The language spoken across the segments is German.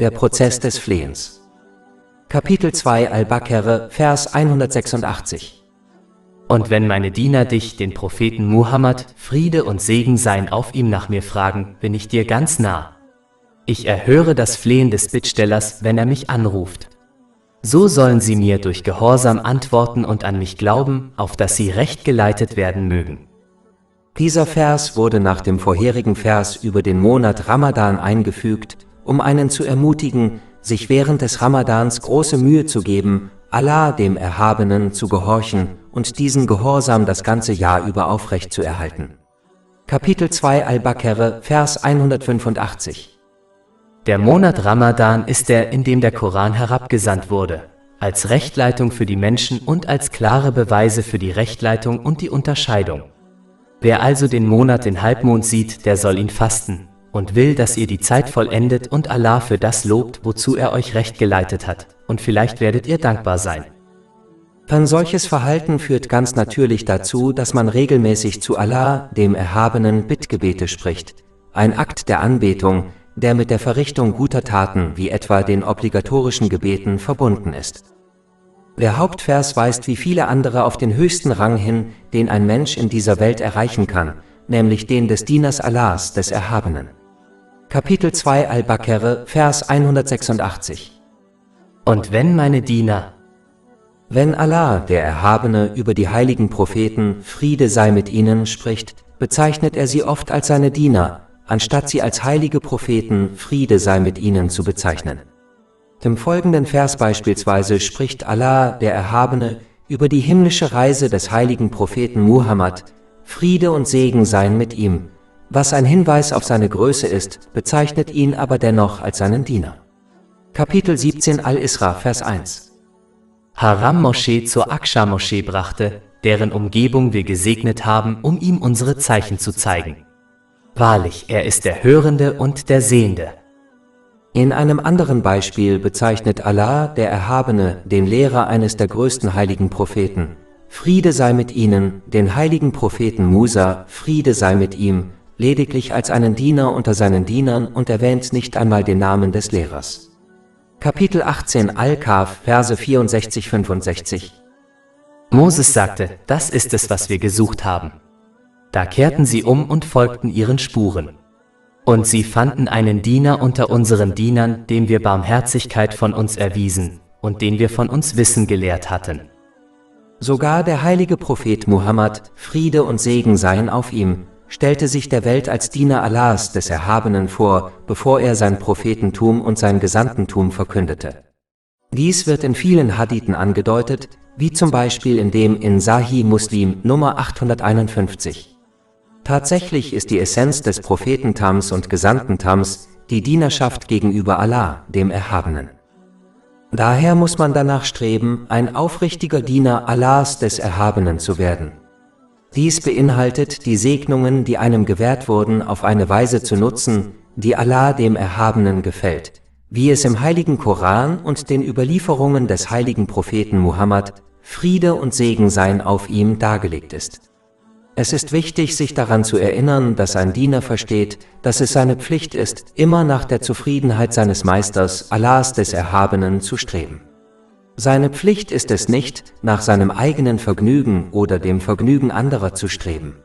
der Prozess des Flehens. Kapitel 2 Al-Baqarah, Vers 186. Und wenn meine Diener dich, den Propheten Muhammad, Friede und Segen seien auf ihm, nach mir fragen, bin ich dir ganz nah. Ich erhöre das Flehen des Bittstellers, wenn er mich anruft. So sollen sie mir durch Gehorsam antworten und an mich glauben, auf dass sie recht geleitet werden mögen. Dieser Vers wurde nach dem vorherigen Vers über den Monat Ramadan eingefügt, um einen zu ermutigen, sich während des Ramadans große Mühe zu geben, Allah, dem Erhabenen, zu gehorchen und diesen Gehorsam das ganze Jahr über aufrecht zu erhalten. Kapitel 2 Al-Baqarah, Vers 185. Der Monat Ramadan ist der, in dem der Koran herabgesandt wurde, als Rechtleitung für die Menschen und als klare Beweise für die Rechtleitung und die Unterscheidung. Wer also den Monat, den Halbmond sieht, der soll ihn fasten und will, dass ihr die Zeit vollendet und Allah für das lobt, wozu er euch recht geleitet hat, und vielleicht werdet ihr dankbar sein. Ein solches Verhalten führt ganz natürlich dazu, dass man regelmäßig zu Allah, dem Erhabenen, Bittgebete spricht, ein Akt der Anbetung, der mit der Verrichtung guter Taten, wie etwa den obligatorischen Gebeten, verbunden ist. Der Hauptvers weist wie viele andere auf den höchsten Rang hin, den ein Mensch in dieser Welt erreichen kann, nämlich den des Dieners Allahs, des Erhabenen. Kapitel 2 Al-Baqarah, Vers 186. Und wenn meine Diener, wenn Allah, der Erhabene, über die heiligen Propheten, Friede sei mit ihnen, spricht, bezeichnet er sie oft als seine Diener, anstatt sie als heilige Propheten, Friede sei mit ihnen, zu bezeichnen. Im folgenden Vers beispielsweise spricht Allah, der Erhabene, über die himmlische Reise des heiligen Propheten Muhammad, Friede und Segen seien mit ihm, was ein Hinweis auf seine Größe ist, bezeichnet ihn aber dennoch als seinen Diener. Kapitel 17 Al-Isra, Vers 1. Haram-Moschee zur Aqsa-Moschee brachte, deren Umgebung wir gesegnet haben, um ihm unsere Zeichen zu zeigen. Wahrlich, er ist der Hörende und der Sehende. In einem anderen Beispiel bezeichnet Allah, der Erhabene, den Lehrer eines der größten heiligen Propheten, Friede sei mit ihnen, den heiligen Propheten Musa, Friede sei mit ihm, lediglich als einen Diener unter seinen Dienern und erwähnt nicht einmal den Namen des Lehrers. Kapitel 18 Al-Kahf, Verse 64-65. Moses sagte, das ist es, was wir gesucht haben. Da kehrten sie um und folgten ihren Spuren. Und sie fanden einen Diener unter unseren Dienern, dem wir Barmherzigkeit von uns erwiesen und den wir von uns Wissen gelehrt hatten. Sogar der heilige Prophet Muhammad, Friede und Segen seien auf ihm, stellte sich der Welt als Diener Allahs, des Erhabenen, vor, bevor er sein Prophetentum und sein Gesandtentum verkündete. Dies wird in vielen Hadithen angedeutet, wie zum Beispiel in dem in Sahih Muslim Nummer 851. Tatsächlich ist die Essenz des Prophetentams und Gesandtentams die Dienerschaft gegenüber Allah, dem Erhabenen. Daher muss man danach streben, ein aufrichtiger Diener Allahs, des Erhabenen, zu werden. Dies beinhaltet, die Segnungen, die einem gewährt wurden, auf eine Weise zu nutzen, die Allah, dem Erhabenen, gefällt, wie es im heiligen Koran und den Überlieferungen des heiligen Propheten Muhammad, Friede und Segen seien auf ihm, dargelegt ist. Es ist wichtig, sich daran zu erinnern, dass ein Diener versteht, dass es seine Pflicht ist, immer nach der Zufriedenheit seines Meisters, Allahs, des Erhabenen, zu streben. Seine Pflicht ist es nicht, nach seinem eigenen Vergnügen oder dem Vergnügen anderer zu streben.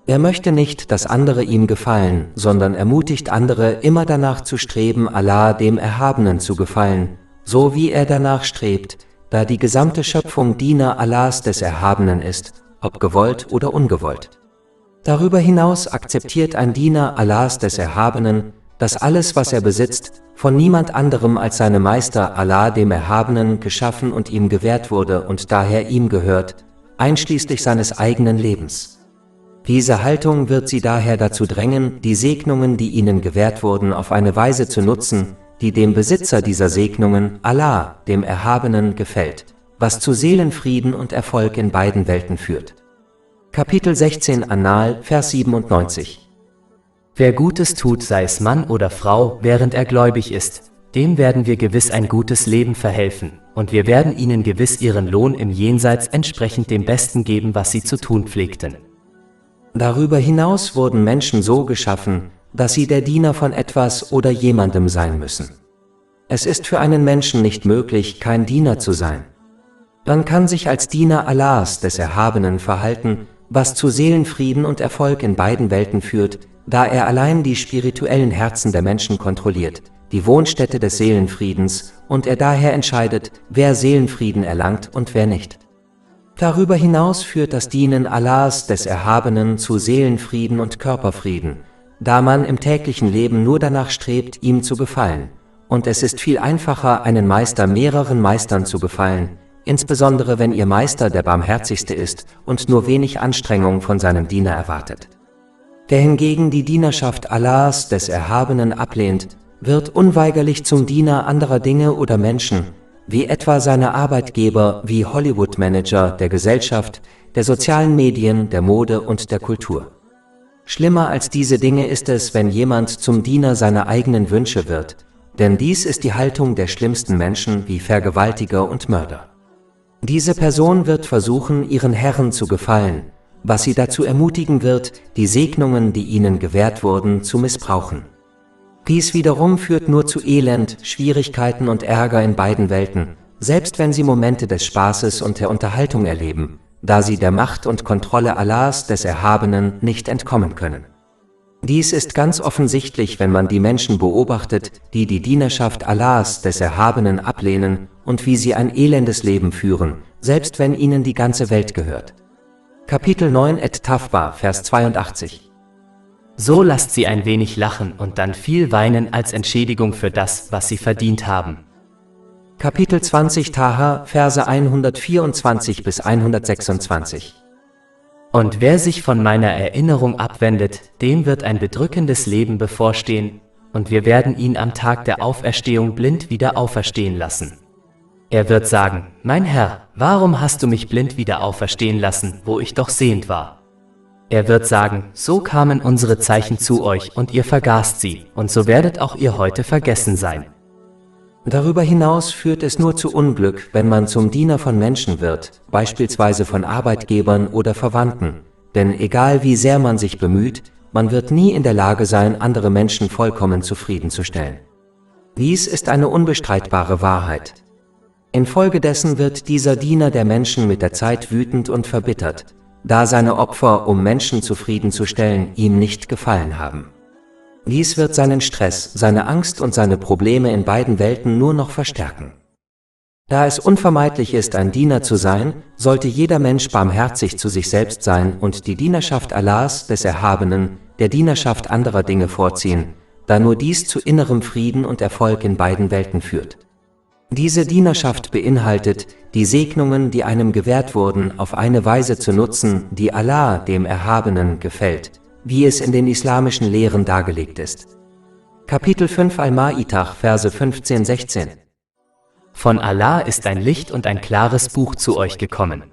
Er möchte nicht, dass andere ihm gefallen, sondern ermutigt andere, immer danach zu streben, Allah, dem Erhabenen, zu gefallen, so wie er danach strebt, da die gesamte Schöpfung Diener Allahs, des Erhabenen, ist, ob gewollt oder ungewollt. Darüber hinaus akzeptiert ein Diener Allahs, des Erhabenen, dass alles, was er besitzt, von niemand anderem als seinem Meister Allah, dem Erhabenen, geschaffen und ihm gewährt wurde und daher ihm gehört, einschließlich seines eigenen Lebens. Diese Haltung wird sie daher dazu drängen, die Segnungen, die ihnen gewährt wurden, auf eine Weise zu nutzen, die dem Besitzer dieser Segnungen, Allah, dem Erhabenen, gefällt, was zu Seelenfrieden und Erfolg in beiden Welten führt. Kapitel 16 An-Nahl, Vers 97. Wer Gutes tut, sei es Mann oder Frau, während er gläubig ist, dem werden wir gewiss ein gutes Leben verhelfen, und wir werden ihnen gewiss ihren Lohn im Jenseits entsprechend dem Besten geben, was sie zu tun pflegten. Darüber hinaus wurden Menschen so geschaffen, dass sie der Diener von etwas oder jemandem sein müssen. Es ist für einen Menschen nicht möglich, kein Diener zu sein. Man kann sich als Diener Allahs des Erhabenen verhalten, was zu Seelenfrieden und Erfolg in beiden Welten führt, da er allein die spirituellen Herzen der Menschen kontrolliert, die Wohnstätte des Seelenfriedens, und er daher entscheidet, wer Seelenfrieden erlangt und wer nicht. Darüber hinaus führt das Dienen Allahs des Erhabenen zu Seelenfrieden und Körperfrieden, da man im täglichen Leben nur danach strebt, ihm zu gefallen, und es ist viel einfacher, einen Meister mehreren Meistern zu gefallen, insbesondere wenn ihr Meister der Barmherzigste ist und nur wenig Anstrengung von seinem Diener erwartet. Wer hingegen die Dienerschaft Allahs des Erhabenen ablehnt, wird unweigerlich zum Diener anderer Dinge oder Menschen, wie etwa seine Arbeitgeber wie Hollywood-Manager der Gesellschaft, der sozialen Medien, der Mode und der Kultur. Schlimmer als diese Dinge ist es, wenn jemand zum Diener seiner eigenen Wünsche wird, denn dies ist die Haltung der schlimmsten Menschen wie Vergewaltiger und Mörder. Diese Person wird versuchen, ihren Herren zu gefallen, was sie dazu ermutigen wird, die Segnungen, die ihnen gewährt wurden, zu missbrauchen. Dies wiederum führt nur zu Elend, Schwierigkeiten und Ärger in beiden Welten, selbst wenn sie Momente des Spaßes und der Unterhaltung erleben, da sie der Macht und Kontrolle Allahs des Erhabenen nicht entkommen können. Dies ist ganz offensichtlich, wenn man die Menschen beobachtet, die die Dienerschaft Allahs des Erhabenen ablehnen und wie sie ein elendes Leben führen, selbst wenn ihnen die ganze Welt gehört. Kapitel 9 Et-Tawba, Vers 82. So lasst sie ein wenig lachen und dann viel weinen als Entschädigung für das, was sie verdient haben. Kapitel 20 Taha, Verse 124 bis 126. Und wer sich von meiner Erinnerung abwendet, dem wird ein bedrückendes Leben bevorstehen, und wir werden ihn am Tag der Auferstehung blind wieder auferstehen lassen. Er wird sagen, mein Herr, warum hast du mich blind wieder auferstehen lassen, wo ich doch sehend war? Er wird sagen, so kamen unsere Zeichen zu euch und ihr vergaßt sie, und so werdet auch ihr heute vergessen sein. Darüber hinaus führt es nur zu Unglück, wenn man zum Diener von Menschen wird, beispielsweise von Arbeitgebern oder Verwandten, denn egal wie sehr man sich bemüht, man wird nie in der Lage sein, andere Menschen vollkommen zufriedenzustellen. Dies ist eine unbestreitbare Wahrheit. Infolgedessen wird dieser Diener der Menschen mit der Zeit wütend und verbittert, da seine Opfer, um Menschen zufriedenzustellen, ihm nicht gefallen haben. Dies wird seinen Stress, seine Angst und seine Probleme in beiden Welten nur noch verstärken. Da es unvermeidlich ist, ein Diener zu sein, sollte jeder Mensch barmherzig zu sich selbst sein und die Dienerschaft Allahs des Erhabenen der Dienerschaft anderer Dinge vorziehen, da nur dies zu innerem Frieden und Erfolg in beiden Welten führt. Diese Dienerschaft beinhaltet, die Segnungen, die einem gewährt wurden, auf eine Weise zu nutzen, die Allah, dem Erhabenen, gefällt, wie es in den islamischen Lehren dargelegt ist. Kapitel 5 Al-Ma'idah, Verse 15-16. Von Allah ist ein Licht und ein klares Buch zu euch gekommen.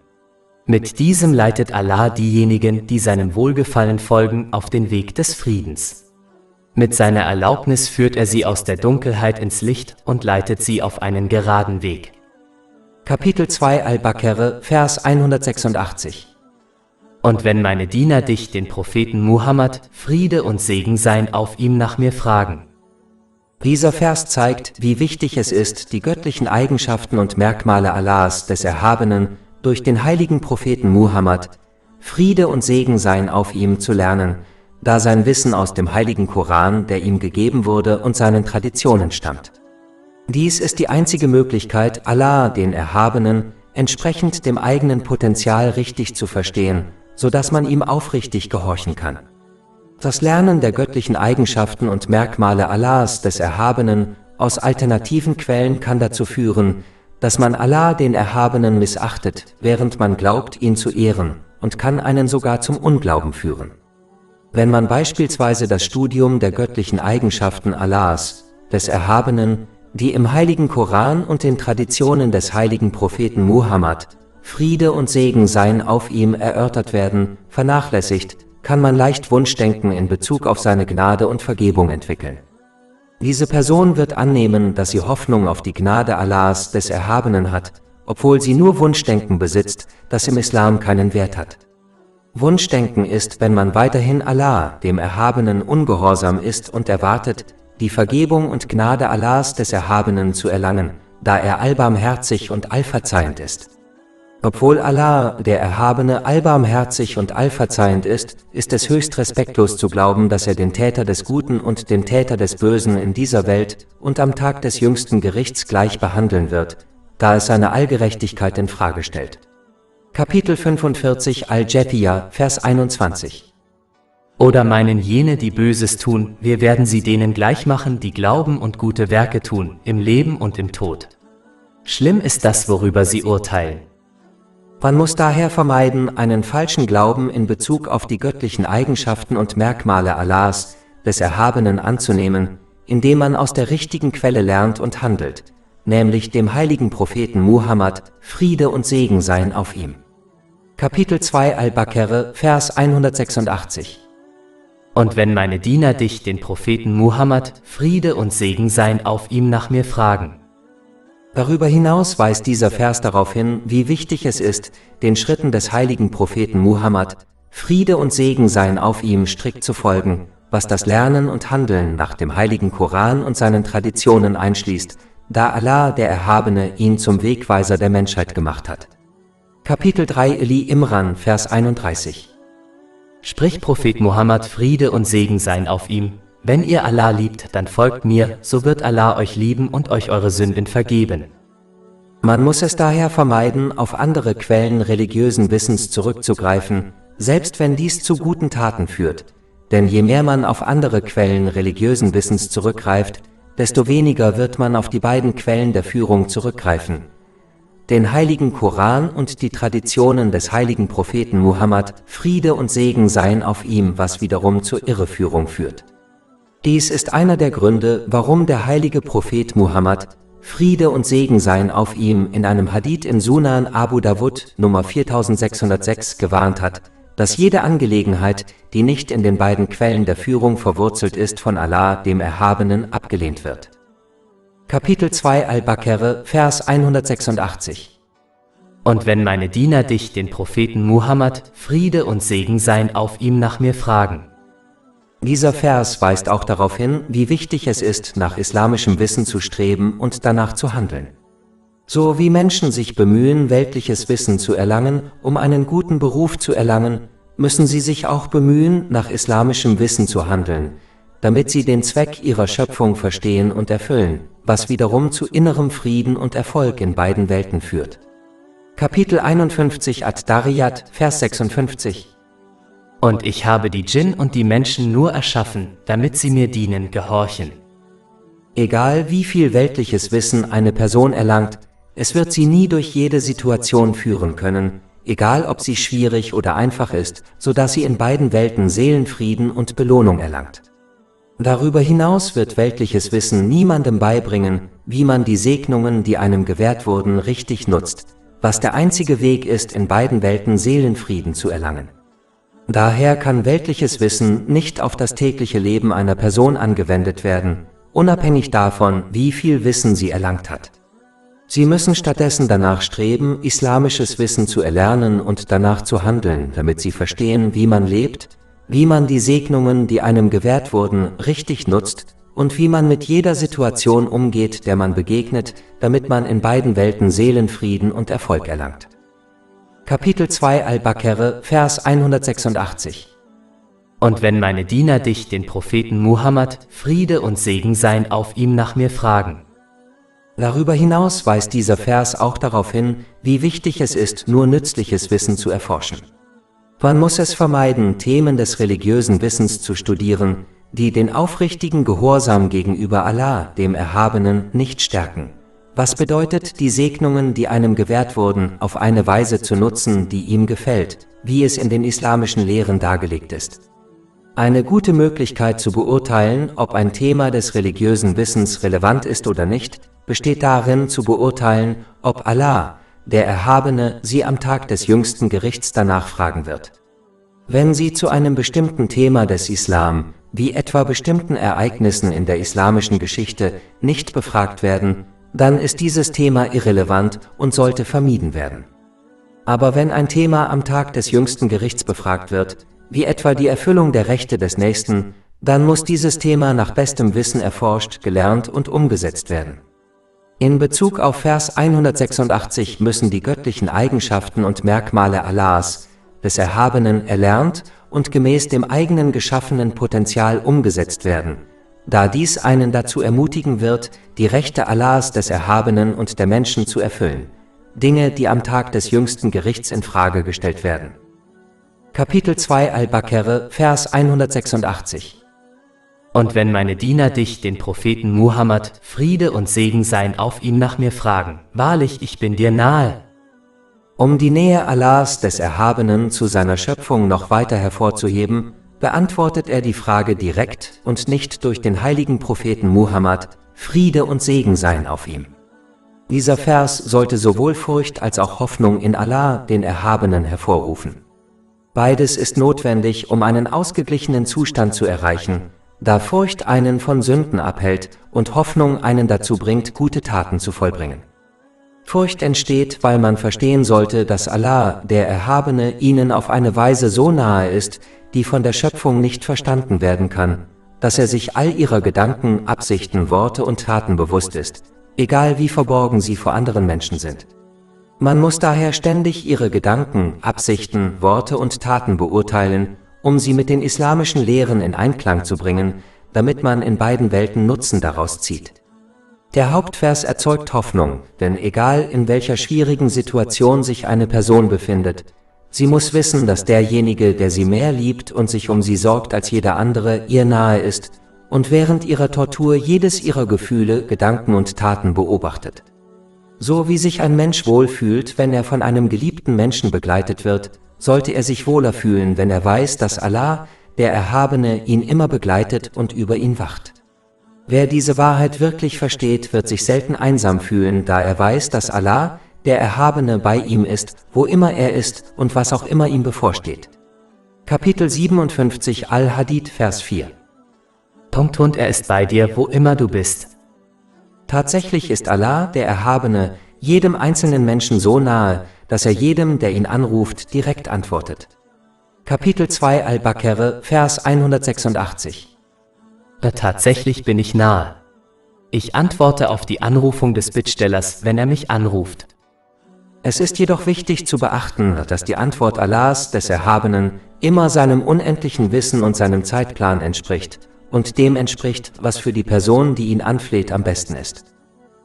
Mit diesem leitet Allah diejenigen, die seinem Wohlgefallen folgen, auf den Weg des Friedens. Mit seiner Erlaubnis führt er sie aus der Dunkelheit ins Licht und leitet sie auf einen geraden Weg. Kapitel 2 Al-Baqarah, Vers 186. Und wenn meine Diener dich, den Propheten Muhammad, Friede und Segen seien auf ihm, nach mir fragen. Dieser Vers zeigt, wie wichtig es ist, die göttlichen Eigenschaften und Merkmale Allahs des Erhabenen durch den heiligen Propheten Muhammad, Friede und Segen seien auf ihm, zu lernen, da sein Wissen aus dem heiligen Koran, der ihm gegeben wurde, und seinen Traditionen stammt. Dies ist die einzige Möglichkeit, Allah, den Erhabenen, entsprechend dem eigenen Potenzial richtig zu verstehen, so dass man ihm aufrichtig gehorchen kann. Das Lernen der göttlichen Eigenschaften und Merkmale Allahs des Erhabenen aus alternativen Quellen kann dazu führen, dass man Allah, den Erhabenen, missachtet, während man glaubt, ihn zu ehren, und kann einen sogar zum Unglauben führen. Wenn man beispielsweise das Studium der göttlichen Eigenschaften Allahs, des Erhabenen, die im heiligen Koran und den Traditionen des heiligen Propheten Muhammad, Friede und Segen seien auf ihm, erörtert werden, vernachlässigt, kann man leicht Wunschdenken in Bezug auf seine Gnade und Vergebung entwickeln. Diese Person wird annehmen, dass sie Hoffnung auf die Gnade Allahs des Erhabenen hat, obwohl sie nur Wunschdenken besitzt, das im Islam keinen Wert hat. Wunschdenken ist, wenn man weiterhin Allah, dem Erhabenen, ungehorsam ist und erwartet, die Vergebung und Gnade Allahs des Erhabenen zu erlangen, da er allbarmherzig und allverzeihend ist. Obwohl Allah, der Erhabene, allbarmherzig und allverzeihend ist, ist es höchst respektlos zu glauben, dass er den Täter des Guten und den Täter des Bösen in dieser Welt und am Tag des jüngsten Gerichts gleich behandeln wird, da es seine Allgerechtigkeit in Frage stellt. Kapitel 45 Al-Jathiyah, Vers 21. Oder meinen jene, die Böses tun, wir werden sie denen gleichmachen, die glauben und gute Werke tun, im Leben und im Tod. Schlimm ist das, worüber sie urteilen. Man muss daher vermeiden, einen falschen Glauben in Bezug auf die göttlichen Eigenschaften und Merkmale Allahs, des Erhabenen, anzunehmen, indem man aus der richtigen Quelle lernt und handelt, nämlich dem heiligen Propheten Muhammad, Friede und Segen seien auf ihm. Kapitel 2 Al-Baqarah, Vers 186. Und wenn meine Diener dich, den Propheten Muhammad, Friede und Segen seien auf ihm, nach mir fragen. Darüber hinaus weist dieser Vers darauf hin, wie wichtig es ist, den Schritten des heiligen Propheten Muhammad, Friede und Segen seien auf ihm, strikt zu folgen, was das Lernen und Handeln nach dem heiligen Koran und seinen Traditionen einschließt, da Allah, der Erhabene, ihn zum Wegweiser der Menschheit gemacht hat. Kapitel 3 Ali Imran, Vers 31. Sprich Prophet Muhammad, Friede und Segen seien auf ihm, wenn ihr Allah liebt, dann folgt mir, so wird Allah euch lieben und euch eure Sünden vergeben. Man muss es daher vermeiden, auf andere Quellen religiösen Wissens zurückzugreifen, selbst wenn dies zu guten Taten führt, denn je mehr man auf andere Quellen religiösen Wissens zurückgreift, desto weniger wird man auf die beiden Quellen der Führung zurückgreifen, den heiligen Koran und die Traditionen des heiligen Propheten Muhammad, Friede und Segen seien auf ihm, was wiederum zur Irreführung führt. Dies ist einer der Gründe, warum der heilige Prophet Muhammad, Friede und Segen seien auf ihm, in einem Hadith in Sunan Abu Dawud, Nummer 4606, gewarnt hat, dass jede Angelegenheit, die nicht in den beiden Quellen der Führung verwurzelt ist, von Allah, dem Erhabenen, abgelehnt wird. Kapitel 2 Al-Baqarah, Vers 186. Und wenn meine Diener dich, den Propheten Muhammad, Friede und Segen seien auf ihm, nach mir fragen. Dieser Vers weist auch darauf hin, wie wichtig es ist, nach islamischem Wissen zu streben und danach zu handeln. So wie Menschen sich bemühen, weltliches Wissen zu erlangen, um einen guten Beruf zu erlangen, müssen sie sich auch bemühen, nach islamischem Wissen zu handeln, damit sie den Zweck ihrer Schöpfung verstehen und erfüllen, was wiederum zu innerem Frieden und Erfolg in beiden Welten führt. Kapitel 51 Ad-Dariyat, Vers 56. Und ich habe die Djinn und die Menschen nur erschaffen, damit sie mir dienen, gehorchen. Egal wie viel weltliches Wissen eine Person erlangt, es wird sie nie durch jede Situation führen können, egal ob sie schwierig oder einfach ist, sodass sie in beiden Welten Seelenfrieden und Belohnung erlangt. Darüber hinaus wird weltliches Wissen niemandem beibringen, wie man die Segnungen, die einem gewährt wurden, richtig nutzt, was der einzige Weg ist, in beiden Welten Seelenfrieden zu erlangen. Daher kann weltliches Wissen nicht auf das tägliche Leben einer Person angewendet werden, unabhängig davon, wie viel Wissen sie erlangt hat. Sie müssen stattdessen danach streben, islamisches Wissen zu erlernen und danach zu handeln, damit sie verstehen, wie man lebt, wie man die Segnungen, die einem gewährt wurden, richtig nutzt und wie man mit jeder Situation umgeht, der man begegnet, damit man in beiden Welten Seelenfrieden und Erfolg erlangt. Kapitel 2 Al-Baqarah, Vers 186. Und wenn meine Diener dich, den Propheten Muhammad, Friede und Segen seien auf ihm, nach mir fragen. Darüber hinaus weist dieser Vers auch darauf hin, wie wichtig es ist, nur nützliches Wissen zu erforschen. Man muss es vermeiden, Themen des religiösen Wissens zu studieren, die den aufrichtigen Gehorsam gegenüber Allah, dem Erhabenen, nicht stärken. Was bedeutet, die Segnungen, die einem gewährt wurden, auf eine Weise zu nutzen, die ihm gefällt, wie es in den islamischen Lehren dargelegt ist. Eine gute Möglichkeit zu beurteilen, ob ein Thema des religiösen Wissens relevant ist oder nicht, besteht darin, zu beurteilen, ob Allah, der Erhabene, sie am Tag des jüngsten Gerichts danach fragen wird. Wenn sie zu einem bestimmten Thema des Islam, wie etwa bestimmten Ereignissen in der islamischen Geschichte, nicht befragt werden, dann ist dieses Thema irrelevant und sollte vermieden werden. Aber wenn ein Thema am Tag des jüngsten Gerichts befragt wird, wie etwa die Erfüllung der Rechte des Nächsten, Dann muss dieses Thema nach bestem Wissen erforscht, gelernt und umgesetzt werden. In Bezug auf Vers 186 müssen die göttlichen Eigenschaften und Merkmale Allahs, des Erhabenen, erlernt und gemäß dem eigenen geschaffenen Potenzial umgesetzt werden, da dies einen dazu ermutigen wird, die Rechte Allahs, des Erhabenen und der Menschen zu erfüllen, Dinge, die am Tag des jüngsten Gerichts in Frage gestellt werden. Kapitel 2 Al-Baqarah, Vers 186. Und wenn meine Diener dich, den Propheten Muhammad, Friede und Segen seien auf ihm, nach mir fragen, wahrlich, ich bin dir nahe. Um die Nähe Allahs, des Erhabenen, zu seiner Schöpfung noch weiter hervorzuheben, beantwortet er die Frage direkt und nicht durch den heiligen Propheten Muhammad, Friede und Segen seien auf ihm. Dieser Vers sollte sowohl Furcht als auch Hoffnung in Allah, den Erhabenen, hervorrufen. Beides ist notwendig, um einen ausgeglichenen Zustand zu erreichen, da Furcht einen von Sünden abhält und Hoffnung einen dazu bringt, gute Taten zu vollbringen. Furcht entsteht, weil man verstehen sollte, dass Allah, der Erhabene, ihnen auf eine Weise so nahe ist, die von der Schöpfung nicht verstanden werden kann, dass er sich all ihrer Gedanken, Absichten, Worte und Taten bewusst ist, egal wie verborgen sie vor anderen Menschen sind. Man muss daher ständig ihre Gedanken, Absichten, Worte und Taten beurteilen, um sie mit den islamischen Lehren in Einklang zu bringen, damit man in beiden Welten Nutzen daraus zieht. Der Hauptvers erzeugt Hoffnung, denn egal in welcher schwierigen Situation sich eine Person befindet, sie muss wissen, dass derjenige, der sie mehr liebt und sich um sie sorgt als jeder andere, ihr nahe ist und während ihrer Tortur jedes ihrer Gefühle, Gedanken und Taten beobachtet. So wie sich ein Mensch wohlfühlt, wenn er von einem geliebten Menschen begleitet wird, sollte er sich wohler fühlen, wenn er weiß, dass Allah, der Erhabene, ihn immer begleitet und über ihn wacht. Wer diese Wahrheit wirklich versteht, wird sich selten einsam fühlen, da er weiß, dass Allah, der Erhabene, bei ihm ist, wo immer er ist und was auch immer ihm bevorsteht. Kapitel 57 Al-Hadid, Vers 4. Und er ist bei dir, wo immer du bist. Tatsächlich ist Allah, der Erhabene, jedem einzelnen Menschen so nahe, dass er jedem, der ihn anruft, direkt antwortet. Kapitel 2 Al-Baqarah, Vers 186. Tatsächlich bin ich nahe. Ich antworte auf die Anrufung des Bittstellers, wenn er mich anruft. Es ist jedoch wichtig zu beachten, dass die Antwort Allahs, des Erhabenen, immer seinem unendlichen Wissen und seinem Zeitplan entspricht und dem entspricht, was für die Person, die ihn anfleht, am besten ist.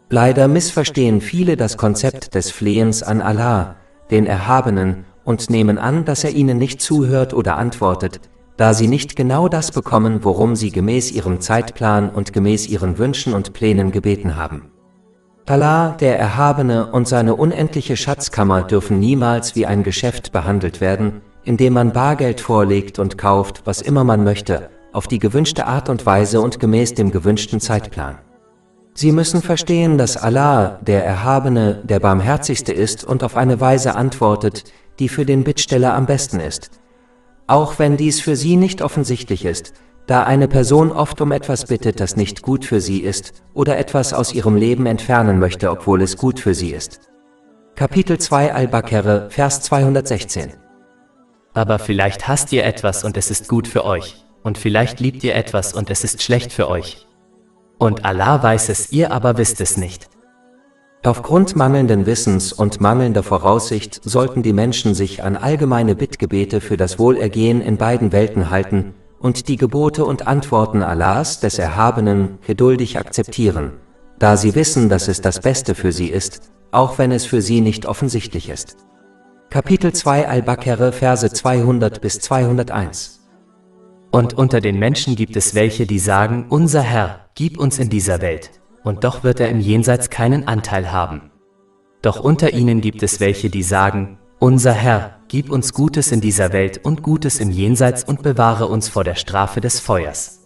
Leider missverstehen viele das Konzept des Flehens an Allah, den Erhabenen, und nehmen an, dass er ihnen nicht zuhört oder antwortet, da sie nicht genau das bekommen, worum sie gemäß ihrem Zeitplan und gemäß ihren Wünschen und Plänen gebeten haben. Allah, der Erhabene, und seine unendliche Schatzkammer dürfen niemals wie ein Geschäft behandelt werden, in dem man Bargeld vorlegt und kauft, was immer man möchte, auf die gewünschte Art und Weise und gemäß dem gewünschten Zeitplan. Sie müssen verstehen, dass Allah, der Erhabene, der Barmherzigste ist und auf eine Weise antwortet, die für den Bittsteller am besten ist. Auch wenn dies für sie nicht offensichtlich ist, da eine Person oft um etwas bittet, das nicht gut für sie ist, oder etwas aus ihrem Leben entfernen möchte, obwohl es gut für sie ist. Kapitel 2 Al-Baqarah, Vers 216. Aber vielleicht hasst ihr etwas und es ist gut für euch, und vielleicht liebt ihr etwas und es ist schlecht für euch. Und Allah weiß es, ihr aber wisst es nicht. Aufgrund mangelnden Wissens und mangelnder Voraussicht sollten die Menschen sich an allgemeine Bittgebete für das Wohlergehen in beiden Welten halten und die Gebote und Antworten Allahs, des Erhabenen, geduldig akzeptieren, da sie wissen, dass es das Beste für sie ist, auch wenn es für sie nicht offensichtlich ist. Kapitel 2 Al-Baqarah, Verse 200 bis 201. Und unter den Menschen gibt es welche, die sagen, unser Herr, gib uns in dieser Welt, und doch wird er im Jenseits keinen Anteil haben. Doch unter ihnen gibt es welche, die sagen, unser Herr, gib uns Gutes in dieser Welt und Gutes im Jenseits und bewahre uns vor der Strafe des Feuers.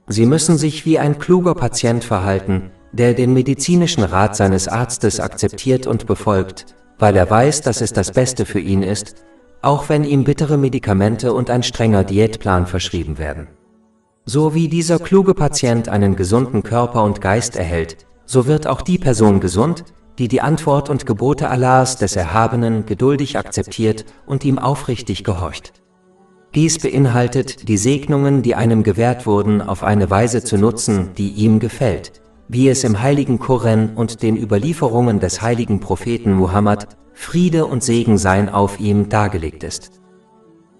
Sie müssen sich wie ein kluger Patient verhalten, der den medizinischen Rat seines Arztes akzeptiert und befolgt, weil er weiß, dass es das Beste für ihn ist, auch wenn ihm bittere Medikamente und ein strenger Diätplan verschrieben werden. So wie dieser kluge Patient einen gesunden Körper und Geist erhält, so wird auch die Person gesund, die die Antwort und Gebote Allahs, des Erhabenen, geduldig akzeptiert und ihm aufrichtig gehorcht. Dies beinhaltet, die Segnungen, die einem gewährt wurden, auf eine Weise zu nutzen, die ihm gefällt, wie es im heiligen Koran und den Überlieferungen des heiligen Propheten Muhammad, Friede und Segen seien auf ihm, dargelegt ist.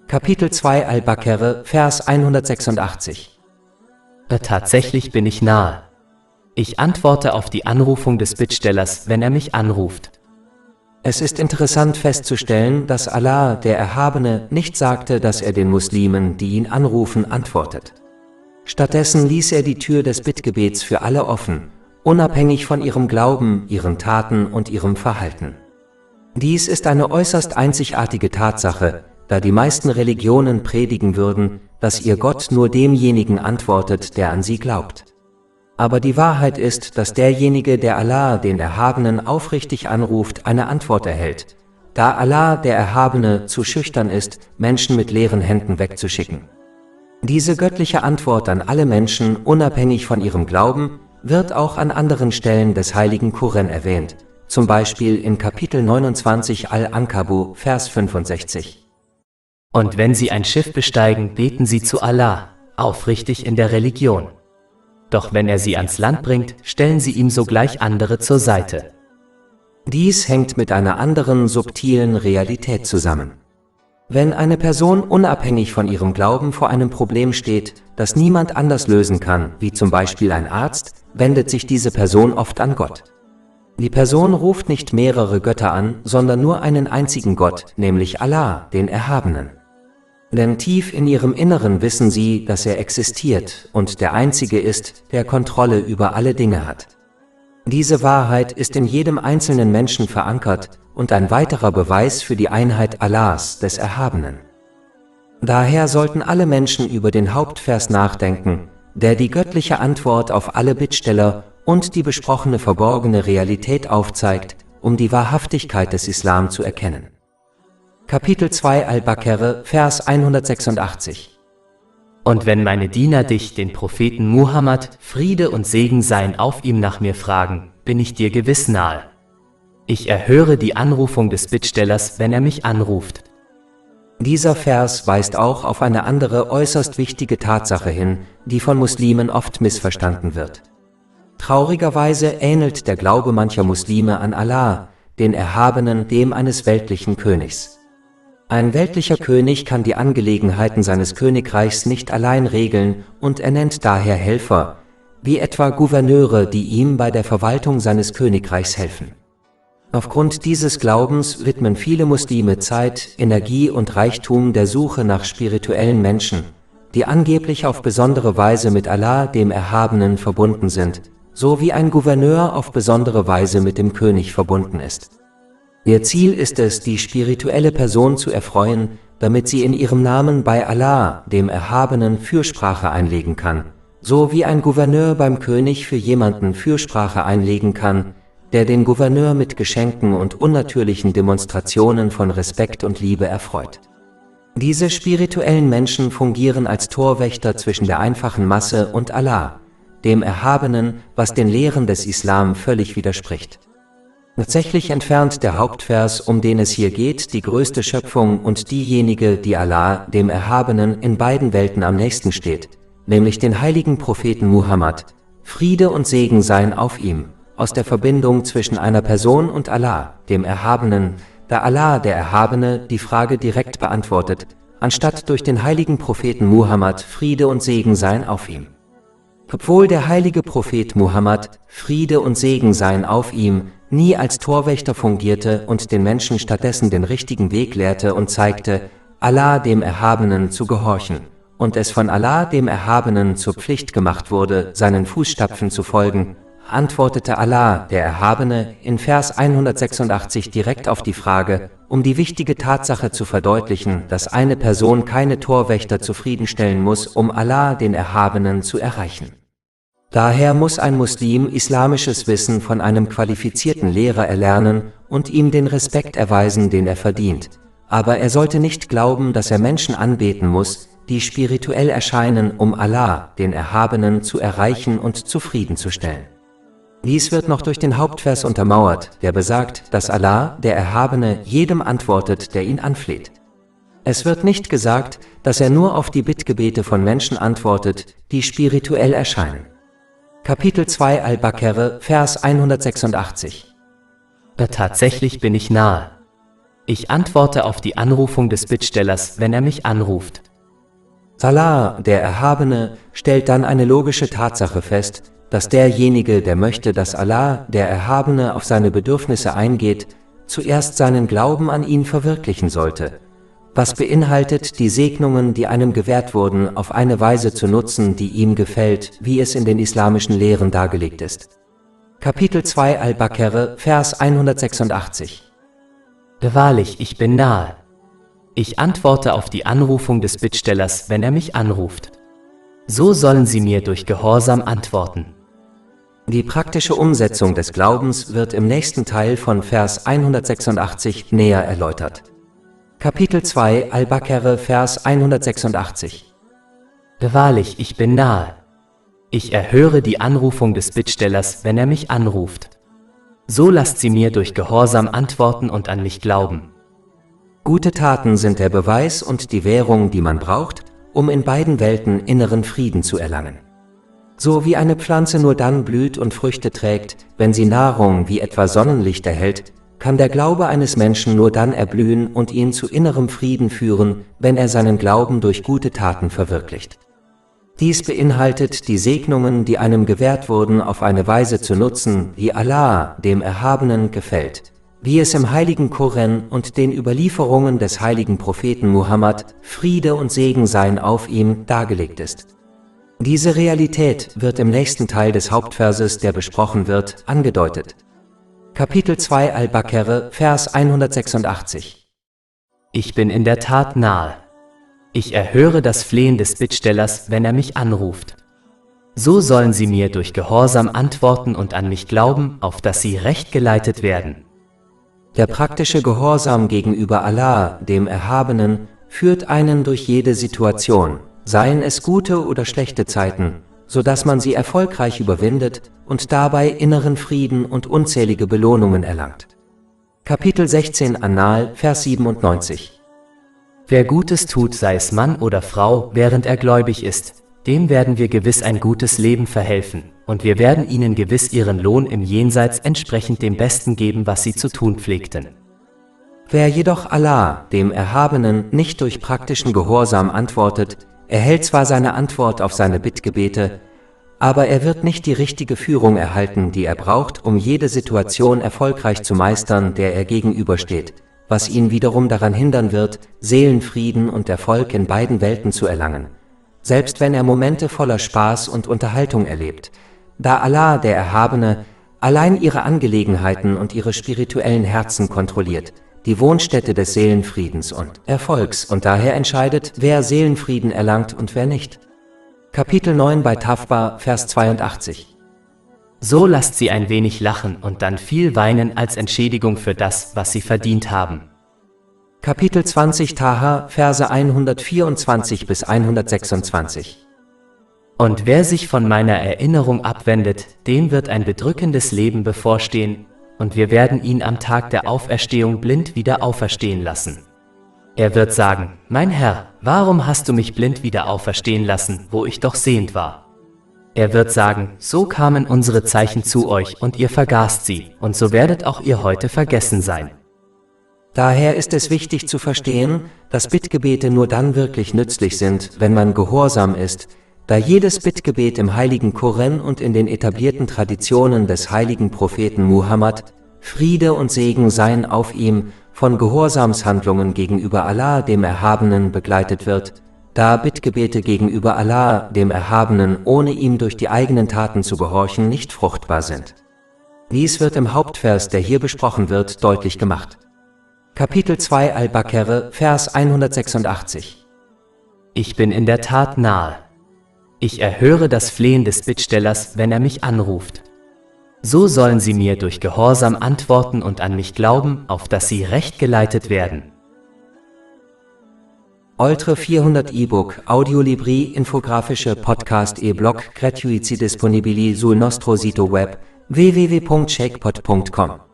Kapitel 2 Al-Baqarah, Vers 186. Tatsächlich bin ich nahe. Ich antworte auf die Anrufung des Bittstellers, wenn er mich anruft. Es ist interessant festzustellen, dass Allah, der Erhabene, nicht sagte, dass er den Muslimen, die ihn anrufen, antwortet. Stattdessen ließ er die Tür des Bittgebets für alle offen, unabhängig von ihrem Glauben, ihren Taten und ihrem Verhalten. Dies ist eine äußerst einzigartige Tatsache, da die meisten Religionen predigen würden, dass ihr Gott nur demjenigen antwortet, der an sie glaubt. Aber die Wahrheit ist, dass derjenige, der Allah, den Erhabenen, aufrichtig anruft, eine Antwort erhält, da Allah, der Erhabene, zu schüchtern ist, Menschen mit leeren Händen wegzuschicken. Diese göttliche Antwort an alle Menschen, unabhängig von ihrem Glauben, wird auch an anderen Stellen des heiligen Koran erwähnt, zum Beispiel in Kapitel 29 Al-Ankabut, Vers 65. Und wenn sie ein Schiff besteigen, beten sie zu Allah, aufrichtig in der Religion. Doch wenn er sie ans Land bringt, stellen sie ihm sogleich andere zur Seite. Dies hängt mit einer anderen subtilen Realität zusammen. Wenn eine Person unabhängig von ihrem Glauben vor einem Problem steht, das niemand anders lösen kann, wie zum Beispiel ein Arzt, wendet sich diese Person oft an Gott. Die Person ruft nicht mehrere Götter an, sondern nur einen einzigen Gott, nämlich Allah, den Erhabenen. Denn tief in ihrem Inneren wissen sie, dass er existiert und der Einzige ist, der Kontrolle über alle Dinge hat. Diese Wahrheit ist in jedem einzelnen Menschen verankert und ein weiterer Beweis für die Einheit Allahs, des Erhabenen. Daher sollten alle Menschen über den Hauptvers nachdenken, der die göttliche Antwort auf alle Bittsteller und die besprochene verborgene Realität aufzeigt, um die Wahrhaftigkeit des Islam zu erkennen. Kapitel 2 Al-Baqarah, Vers 186. Und wenn meine Diener dich, den Propheten Muhammad, Friede und Segen seien auf ihm, nach mir fragen, bin ich dir gewiss nahe. Ich erhöre die Anrufung des Bittstellers, wenn er mich anruft. Dieser Vers weist auch auf eine andere äußerst wichtige Tatsache hin, die von Muslimen oft missverstanden wird. Traurigerweise ähnelt der Glaube mancher Muslime an Allah, den Erhabenen, dem eines weltlichen Königs. Ein weltlicher König kann die Angelegenheiten seines Königreichs nicht allein regeln und er nennt daher Helfer, wie etwa Gouverneure, die ihm bei der Verwaltung seines Königreichs helfen. Aufgrund dieses Glaubens widmen viele Muslime Zeit, Energie und Reichtum der Suche nach spirituellen Menschen, die angeblich auf besondere Weise mit Allah, dem Erhabenen, verbunden sind, so wie ein Gouverneur auf besondere Weise mit dem König verbunden ist. Ihr Ziel ist es, die spirituelle Person zu erfreuen, damit sie in ihrem Namen bei Allah, dem Erhabenen, Fürsprache einlegen kann, so wie ein Gouverneur beim König für jemanden Fürsprache einlegen kann, der den Gouverneur mit Geschenken und unnatürlichen Demonstrationen von Respekt und Liebe erfreut. Diese spirituellen Menschen fungieren als Torwächter zwischen der einfachen Masse und Allah, dem Erhabenen, was den Lehren des Islam völlig widerspricht. Tatsächlich entfernt der Hauptvers, um den es hier geht, die größte Schöpfung und diejenige, die Allah, dem Erhabenen, in beiden Welten am nächsten steht, nämlich den heiligen Propheten Muhammad, Friede und Segen seien auf ihm, aus der Verbindung zwischen einer Person und Allah, dem Erhabenen, da Allah, der Erhabene, die Frage direkt beantwortet, anstatt durch den heiligen Propheten Muhammad, Friede und Segen seien auf ihm. Obwohl der heilige Prophet Muhammad, Friede und Segen seien auf ihm, nie als Torwächter fungierte und den Menschen stattdessen den richtigen Weg lehrte und zeigte, Allah dem Erhabenen zu gehorchen, und es von Allah dem Erhabenen zur Pflicht gemacht wurde, seinen Fußstapfen zu folgen, antwortete Allah, der Erhabene, in Vers 186 direkt auf die Frage, um die wichtige Tatsache zu verdeutlichen, dass eine Person keine Torwächter zufriedenstellen muss, um Allah, den Erhabenen, zu erreichen. Daher muss ein Muslim islamisches Wissen von einem qualifizierten Lehrer erlernen und ihm den Respekt erweisen, den er verdient. Aber er sollte nicht glauben, dass er Menschen anbeten muss, die spirituell erscheinen, um Allah, den Erhabenen, zu erreichen und zufriedenzustellen. Dies wird noch durch den Hauptvers untermauert, der besagt, dass Allah, der Erhabene, jedem antwortet, der ihn anfleht. Es wird nicht gesagt, dass er nur auf die Bittgebete von Menschen antwortet, die spirituell erscheinen. Kapitel 2 Al-Baqarah, Vers 186. Tatsächlich bin ich nahe. Ich antworte auf die Anrufung des Bittstellers, wenn er mich anruft. Allah, der Erhabene, stellt dann eine logische Tatsache fest, dass derjenige, der möchte, dass Allah, der Erhabene, auf seine Bedürfnisse eingeht, zuerst seinen Glauben an ihn verwirklichen sollte, was beinhaltet, die Segnungen, die einem gewährt wurden, auf eine Weise zu nutzen, die ihm gefällt, wie es in den islamischen Lehren dargelegt ist. Kapitel 2 Al-Baqarah, Vers 186. Wahrlich, ich bin nahe. Ich antworte auf die Anrufung des Bittstellers, wenn er mich anruft. So sollen sie mir durch Gehorsam antworten. Die praktische Umsetzung des Glaubens wird im nächsten Teil von Vers 186 näher erläutert. Kapitel 2 Al-Baqarah, Vers 186. Wahrlich, ich bin nahe. Ich erhöre die Anrufung des Bittstellers, wenn er mich anruft. So lasst sie mir durch Gehorsam antworten und an mich glauben. Gute Taten sind der Beweis und die Währung, die man braucht, um in beiden Welten inneren Frieden zu erlangen. So wie eine Pflanze nur dann blüht und Früchte trägt, wenn sie Nahrung wie etwa Sonnenlicht erhält, kann der Glaube eines Menschen nur dann erblühen und ihn zu innerem Frieden führen, wenn er seinen Glauben durch gute Taten verwirklicht. Dies beinhaltet, die Segnungen, die einem gewährt wurden, auf eine Weise zu nutzen, die Allah, dem Erhabenen, gefällt, wie es im heiligen Koran und den Überlieferungen des heiligen Propheten Muhammad, Friede und Segen seien auf ihm, dargelegt ist. Diese Realität wird im nächsten Teil des Hauptverses, der besprochen wird, angedeutet. Kapitel 2 Al-Baqarah, Vers 186. Ich bin in der Tat nahe. Ich erhöre das Flehen des Bittstellers, wenn er mich anruft. So sollen sie mir durch Gehorsam antworten und an mich glauben, auf dass sie recht geleitet werden. Der praktische Gehorsam gegenüber Allah, dem Erhabenen, führt einen durch jede Situation, seien es gute oder schlechte Zeiten, sodass man sie erfolgreich überwindet und dabei inneren Frieden und unzählige Belohnungen erlangt. Kapitel 16 An-Nahl, Vers 97. Wer Gutes tut, sei es Mann oder Frau, während er gläubig ist, dem werden wir gewiss ein gutes Leben verhelfen, und wir werden ihnen gewiss ihren Lohn im Jenseits entsprechend dem Besten geben, was sie zu tun pflegten. Wer jedoch Allah, dem Erhabenen, nicht durch praktischen Gehorsam antwortet, erhält zwar seine Antwort auf seine Bittgebete, aber er wird nicht die richtige Führung erhalten, die er braucht, um jede Situation erfolgreich zu meistern, der er gegenübersteht, was ihn wiederum daran hindern wird, Seelenfrieden und Erfolg in beiden Welten zu erlangen, selbst wenn er Momente voller Spaß und Unterhaltung erlebt, da Allah, der Erhabene, allein ihre Angelegenheiten und ihre spirituellen Herzen kontrolliert, die Wohnstätte des Seelenfriedens und Erfolgs, und daher entscheidet, wer Seelenfrieden erlangt und wer nicht. Kapitel 9 bei Tawbah, Vers 82. So lasst sie ein wenig lachen und dann viel weinen als Entschädigung für das, was sie verdient haben. Kapitel 20 Taha, Verse 124 bis 126. Und wer sich von meiner Erinnerung abwendet, dem wird ein bedrückendes Leben bevorstehen, und wir werden ihn am Tag der Auferstehung blind wieder auferstehen lassen. Er wird sagen, mein Herr, warum hast du mich blind wieder auferstehen lassen, wo ich doch sehend war? Er wird sagen, so kamen unsere Zeichen zu euch und ihr vergaßt sie, und so werdet auch ihr heute vergessen sein. Daher ist es wichtig zu verstehen, dass Bittgebete nur dann wirklich nützlich sind, wenn man gehorsam ist, da jedes Bittgebet im heiligen Koran und in den etablierten Traditionen des heiligen Propheten Muhammad, Friede und Segen seien auf ihm, von Gehorsamshandlungen gegenüber Allah, dem Erhabenen, begleitet wird, da Bittgebete gegenüber Allah, dem Erhabenen, ohne ihm durch die eigenen Taten zu gehorchen, nicht fruchtbar sind. Dies wird im Hauptvers, der hier besprochen wird, deutlich gemacht. Kapitel 2 Al-Baqarah, Vers 186. Ich bin in der Tat nahe. Ich erhöre das Flehen des Bittstellers, wenn er mich anruft. So sollen sie mir durch Gehorsam antworten und an mich glauben, auf dass sie recht geleitet werden. Oltre 400 E-Book, Audiolibri, infografische Podcast e-Blog gratuiti disponibili sul nostro sito web www.shakepot.com